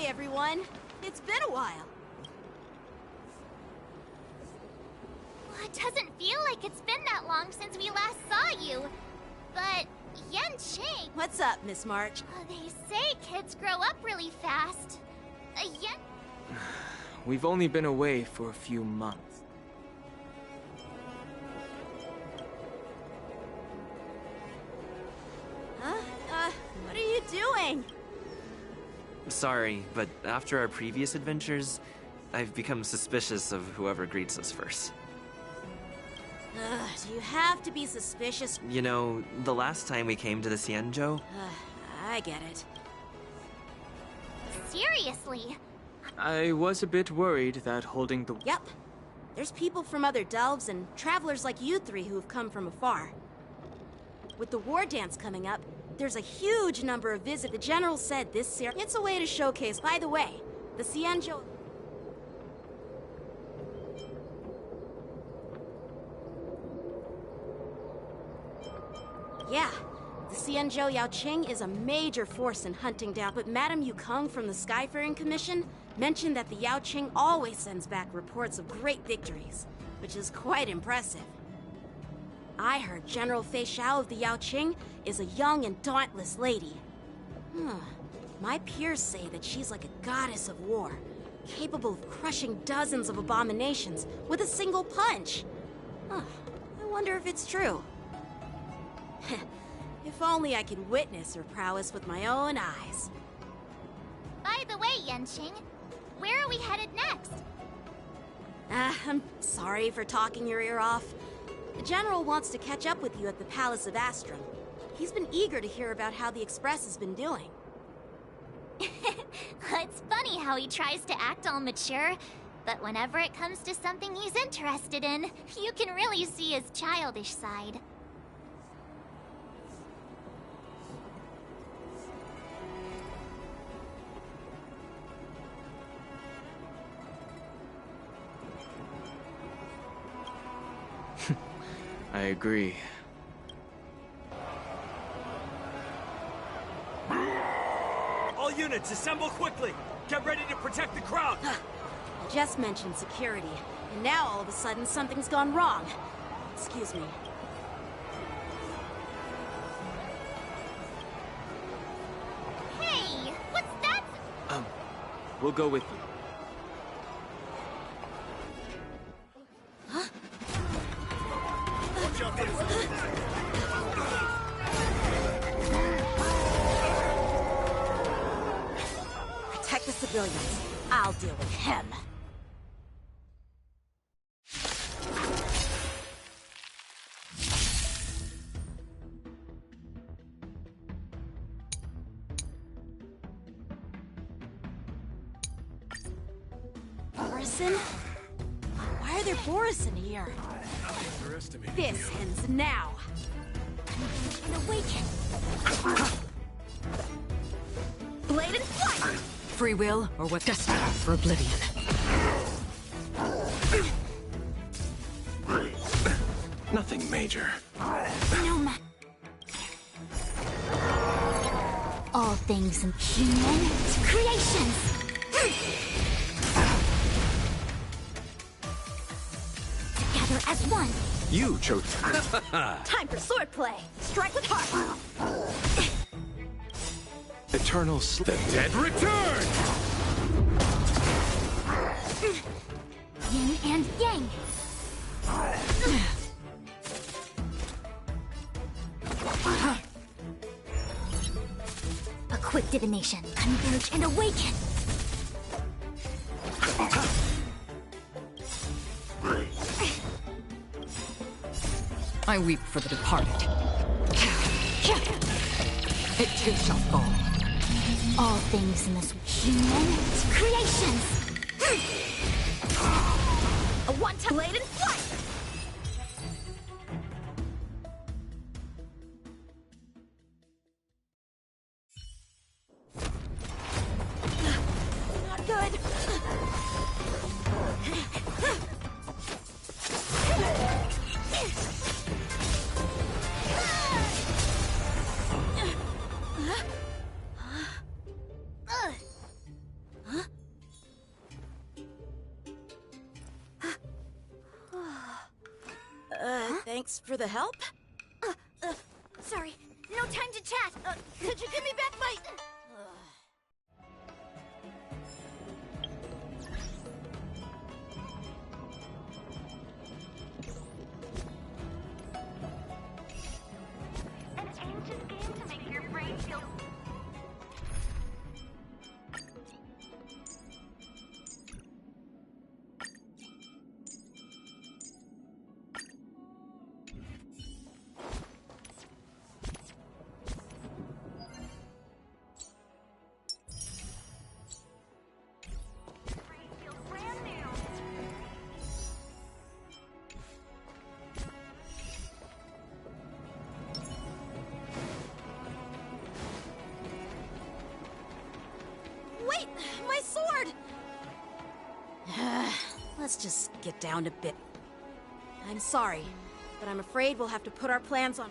everyone. It's been a while. Well, it doesn't feel like it's been that long since we last saw you. But, YANQING... What's up, Miss March? They say kids grow up really fast. We've only been away for a few months. Huh? What are you doing? Sorry, but after our previous adventures, I've become suspicious of whoever greets us first. Do you have to be suspicious? You know, the last time we came to the Xianzhou... I get it. Seriously? I was a bit worried that holding the... Yep. There's people from other delves and travelers like you three who've come from afar. With the war dance coming up, there's a huge number of visits. The general said this year it's a way to showcase. By the way, the Xianzhou... Yeah, the Xianzhou YANQING is a major force in hunting down, but Madame Yukong from the Skyfaring Commission mentioned that the YANQING always sends back reports of great victories, which is quite impressive. I heard General Fei Xiao of the YANQING is a young and dauntless lady. My peers say that she's like a goddess of war, capable of crushing dozens of abominations with a single punch. I wonder if it's true. If only I could witness her prowess with my own eyes. By the way, YANQING, where are we headed next? I'm sorry for talking your ear off. The General wants to catch up with you at the Palace of Astrum. He's been eager to hear about how the Express has been doing. It's funny how he tries to act all mature, but whenever it comes to something he's interested in, you can really see his childish side. I agree. All units, assemble quickly! Get ready to protect the crowd! I just mentioned security, and now all of a sudden something's gone wrong. Excuse me. Hey, what's that? We'll go with you. Protect the civilians. I'll deal with him. Borison? Why are there Borison here? This ends now. And awaken. Blade and flight! Free will, or what? Destiny for oblivion. Nothing major. No ma- All things in human creations. Together as one. You chose. Time for swordplay. Strike with heart. Eternal The dead return! Yin and yang. A quick divination. Converge and awaken. I weep for the departed. It too shall fall. All things in this human creations. A one-time blade and flight! Not good. Thanks for the help. Sorry, no time to chat. Could you give me back my... An ancient game to make your brain feel... Wait! My sword! Let's just get down to bit. I'm sorry, but I'm afraid we'll have to put our plans on...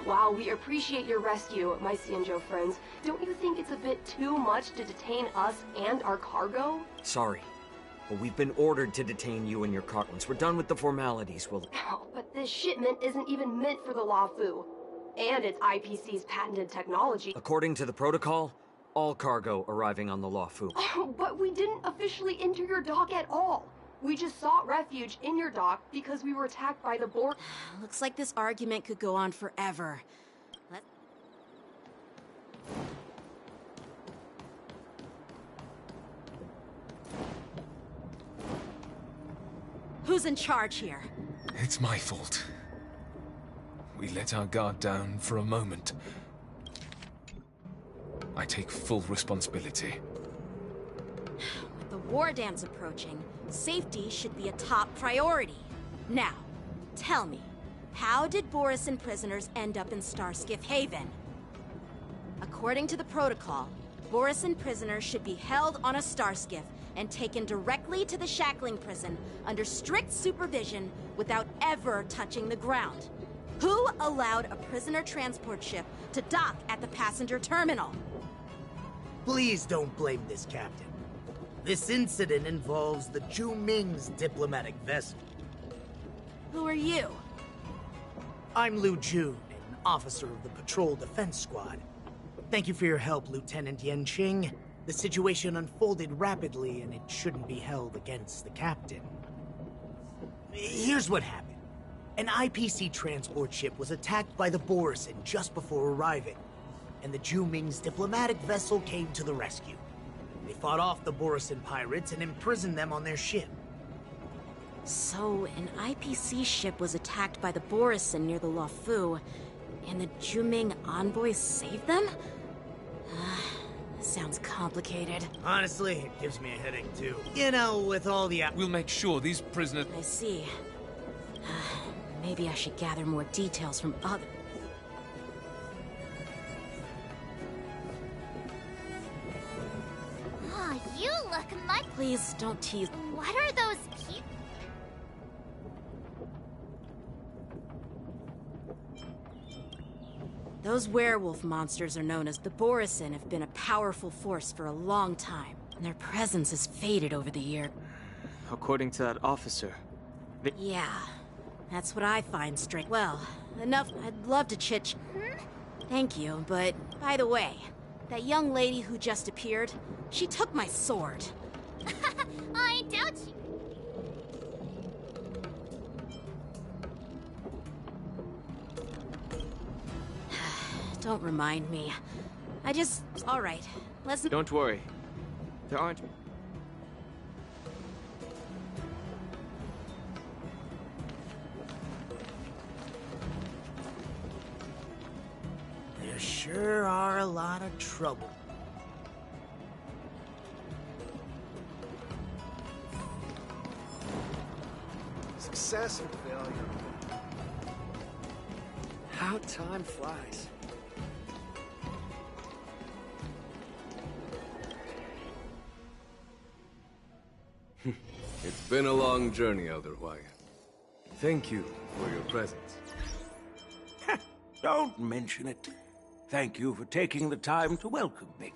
While we appreciate your rescue, my Cianjo friends, don't you think it's a bit too much to detain us and our cargo? Sorry, but we've been ordered to detain you and your cargo. Once we're done with the formalities, we'll... Oh, but this shipment isn't even meant for the Lafu. And it's IPC's patented technology. According to the protocol, all cargo arriving on the Lafu. Oh, but we didn't officially enter your dock at all. We just sought refuge in your dock because we were attacked by the Borg. Looks like this argument could go on forever. Who's in charge here? It's my fault. We let our guard down for a moment. I take full responsibility. With the war dams approaching, safety should be a top priority. Now, tell me, how did Borisin prisoners end up in Starskiff Haven? According to the protocol, Borisin prisoners should be held on a Starskiff and taken directly to the shackling prison under strict supervision without ever touching the ground. Who allowed a prisoner transport ship to dock at the passenger terminal? Please don't blame this captain. This incident involves the Zhu Ming's diplomatic vessel. Who are you? I'm Liu Jun, an officer of the Patrol Defense Squad. Thank you for your help, Lieutenant YANQING. The situation unfolded rapidly, and it shouldn't be held against the captain. Here's what happened. An IPC transport ship was attacked by the Borisin just before arriving, and the Zhu Ming's diplomatic vessel came to the rescue. They fought off the Borisin pirates and imprisoned them on their ship. So, an IPC ship was attacked by the Borisin near the Lafu, and the Zhu Ming envoys saved them? Sounds complicated. Honestly, it gives me a headache too. You know, with all the... We'll make sure these prisoners... I see. Maybe I should gather more details from others. Oh, you look much... Please, don't tease. What are those people? Those werewolf monsters are known as the Borisin, have been a powerful force for a long time, and their presence has faded over the year. According to that officer, Yeah, that's what I find strange. Well, enough. I'd love to chit. Thank you, but by the way, that young lady who just appeared, she took my sword. I doubt you. Don't remind me. All right. Let's... don't worry. There aren't... There sure are a lot of trouble. Success and failure. How time flies. It's been a long journey, Elder Wyatt. Thank you for your presence. Don't mention it. Thank you for taking the time to welcome me.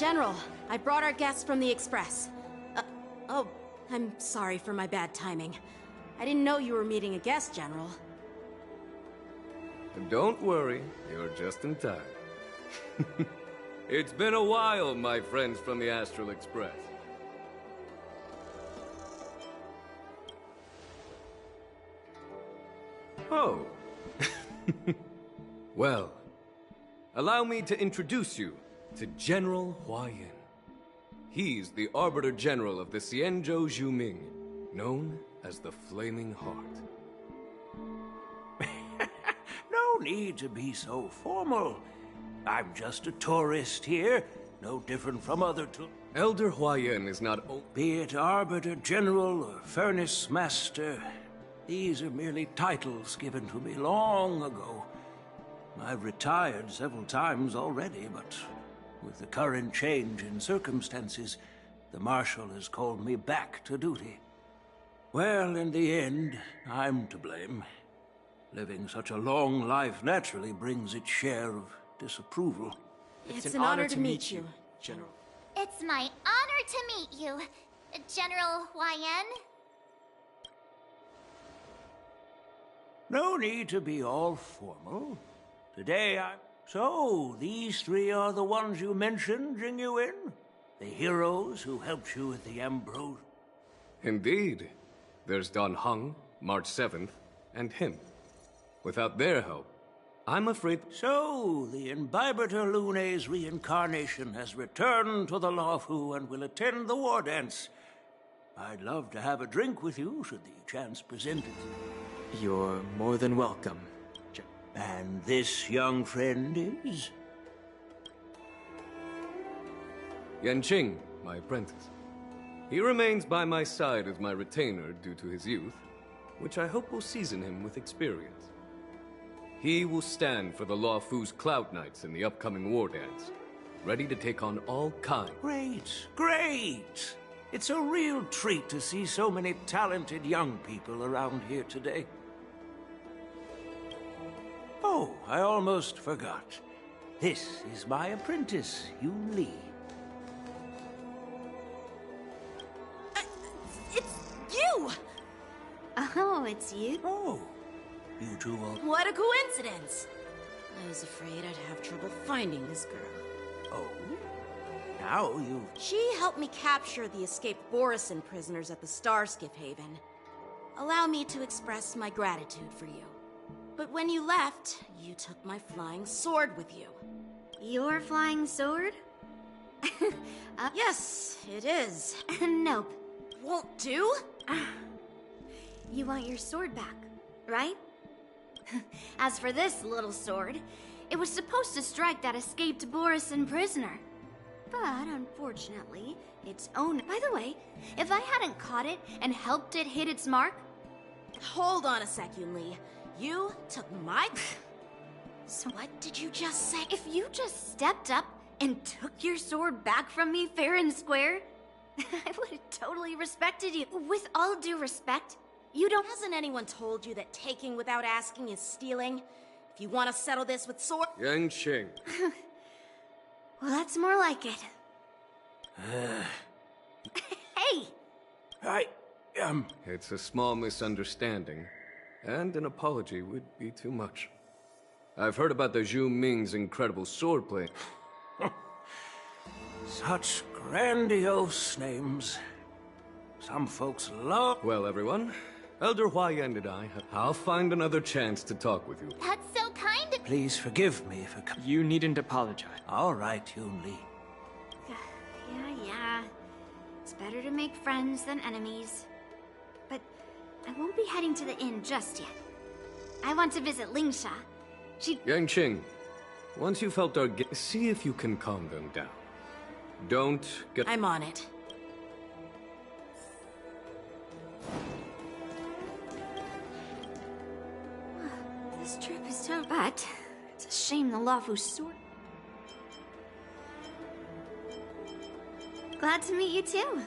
General, I brought our guests from the Express. Oh, I'm sorry for my bad timing. I didn't know you were meeting a guest, General. Don't worry, you're just in time. It's been a while, my friends from the Astral Express. Oh. Well, allow me to introduce you to General YANQING. He's the Arbiter General of the Xianzhou Zhuming, known as the Flaming Heart. No need to be so formal. I'm just a tourist here, no different from other Elder YANQING is not Be it Arbiter General or Furnace Master, these are merely titles given to me long ago. I've retired several times already, but with the current change in circumstances, the Marshal has called me back to duty. Well, in the end, I'm to blame. Living such a long life naturally brings its share of disapproval. It's an honor to meet you, General. It's my honor to meet you, General YANQING. No need to be all formal. Today So, these three are the ones you mentioned, Jingyuin? The heroes who helped you with the Ambrose? Indeed. There's Don Hung, March 7th, and him. Without their help, I'm afraid... So, the Imbibitor Lune's reincarnation has returned to the Lawfu and will attend the war dance. I'd love to have a drink with you, should the chance present it. You're more than welcome. And this young friend is? YANQING, my apprentice. He remains by my side as my retainer due to his youth, which I hope will season him with experience. He will stand for the Lawfu's Cloud Knights in the upcoming war dance, ready to take on all kinds. Great, great! It's a real treat to see so many talented young people around here today. Oh, I almost forgot. This is my apprentice, Yoon Lee. It's you! Oh, it's you? Oh, you two all... What a coincidence! I was afraid I'd have trouble finding this girl. Oh? Now you... She helped me capture the escaped Borisin prisoners at the Starskiff Haven. Allow me to express my gratitude for you. But when you left, you took my flying sword with you. Your flying sword? Yes, it is. Nope. Won't do? You want your sword back, right? As for this little sword, it was supposed to strike that escaped Borisin prisoner. But unfortunately, its owner... By the way, if I hadn't caught it and helped it hit its mark... Hold on a sec, Yoon Lee. You took my... So what did you just say? If you just stepped up and took your sword back from me fair and square, I would have totally respected you. With all due respect, you don't... Hasn't anyone told you that taking without asking is stealing? If you want to settle this with sword... YANQING. Well, that's more like it. Hey! It's a small misunderstanding, and an apology would be too much. I've heard about the Zhu Ming's incredible swordplay. Such grandiose names. Some folks love... Well, everyone, Elder YANQING and I have... I'll find another chance to talk with you. That's so kind of... Please forgive me for... You needn't apologize. All right, Yoon Lee. Yeah. It's better to make friends than enemies. But I won't be heading to the inn just yet. I want to visit Lingsha. YANQING, once you felt our see if you can calm them down. Don't get... I'm on it. This trip is tough, but it's a shame the Lawfu's sword... Glad to meet you too.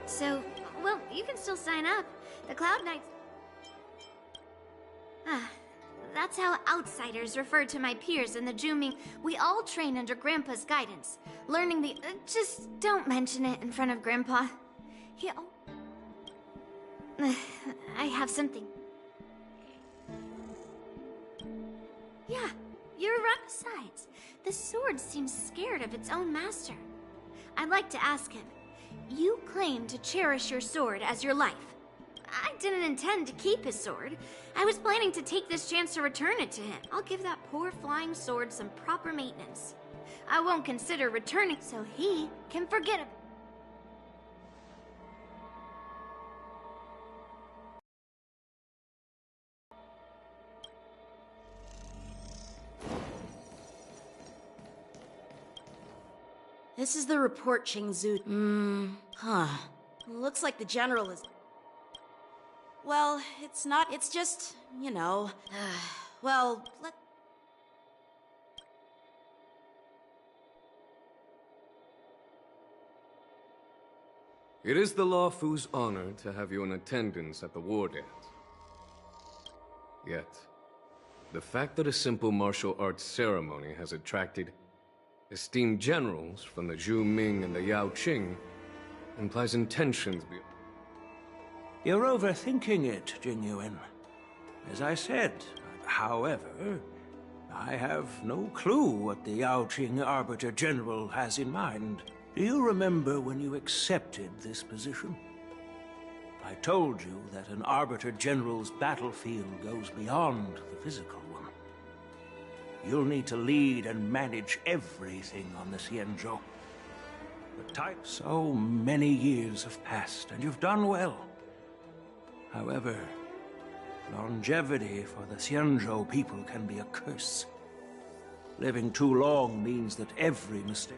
So, well, you can still sign up. The Cloud Knights... That's how outsiders refer to my peers in the Juming. We all train under Grandpa's guidance. Learning the... just don't mention it in front of Grandpa. He... I have something. Yeah, you're right. Besides, the sword seems scared of its own master. I'd like to ask him. You claim to cherish your sword as your life. I didn't intend to keep his sword. I was planning to take this chance to return it to him. I'll give that poor flying sword some proper maintenance. I won't consider returning so he can forget it. This is the report, Qingzu. Looks like the general is... Well, it's not, it's just, you know... well, let... It is the Lawfu's honor to have you in attendance at the war dance. Yet, the fact that a simple martial arts ceremony has attracted esteemed generals from the Zhu Ming and the Yaoqing implies intentions beyond... You're overthinking it, Jingyuan. As I said, however, I have no clue what the Yaoqing Arbiter General has in mind. Do you remember when you accepted this position? I told you that an Arbiter General's battlefield goes beyond the physical one. You'll need to lead and manage everything on the Xianzhou. So many years have passed, and you've done well. However, longevity for the Xianzhou people can be a curse. Living too long means that every mistake...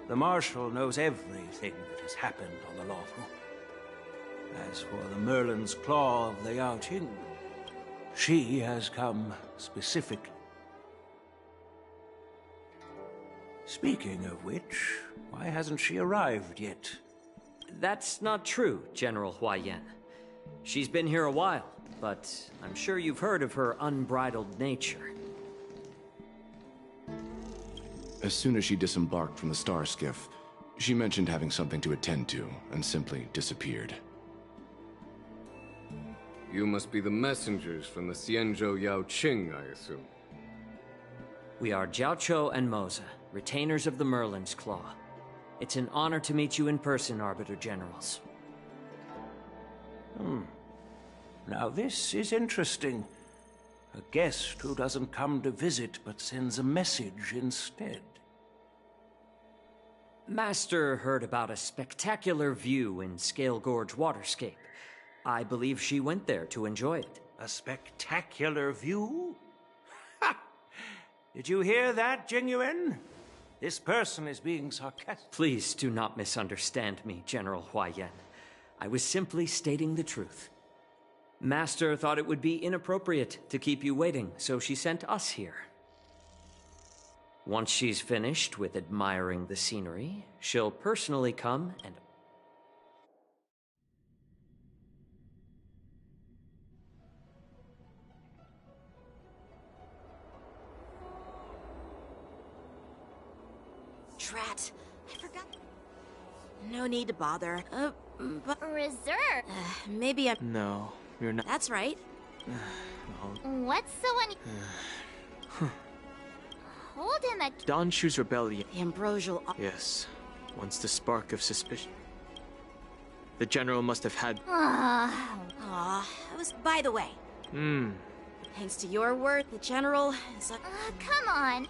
The Marshal knows everything that has happened on the Lawfu. As for the Merlin's Claw of the Yaoqing, she has come specifically. Speaking of which, why hasn't she arrived yet? That's not true, General Huaiyan. She's been here a while, but I'm sure you've heard of her unbridled nature. As soon as she disembarked from the star skiff, she mentioned having something to attend to, and simply disappeared. You must be the messengers from the Xianzhou Yaoqing, I assume. We are Jiaoqiu and Moza, retainers of the Merlin's Claw. It's an honor to meet you in person, Arbiter Generals. Now this is interesting. A guest who doesn't come to visit but sends a message instead. Master heard about a spectacular view in Scale Gorge Waterscape. I believe she went there to enjoy it. A spectacular view? Ha! Did you hear that, Jingyuan? This person is being sarcastic. Please do not misunderstand me, General Huaiyan. I was simply stating the truth. Master thought it would be inappropriate to keep you waiting, so she sent us here. Once she's finished with admiring the scenery, she'll personally come and... Drat. I forgot. No need to bother. But... Reserve? Maybe I'm... No, you're not. That's right. What's the one... Hold him at... Danshu's rebellion. The ambrosial... Yes. Once the spark of suspicion. The general must have had... Aw, it was... By the way. Thanks to your word, the general is a... come on.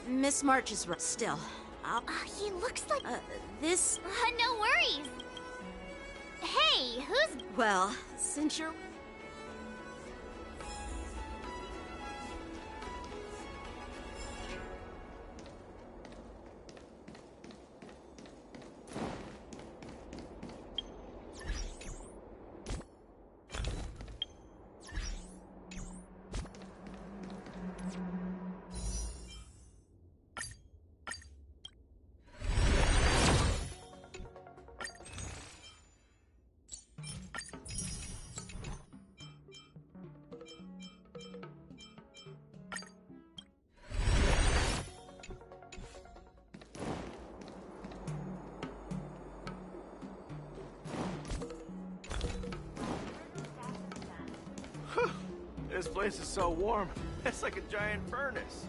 Miss March is right. Still, he looks like... this... no worries. Hey, who's... Well, since you're... This place is so warm. It's like a giant furnace.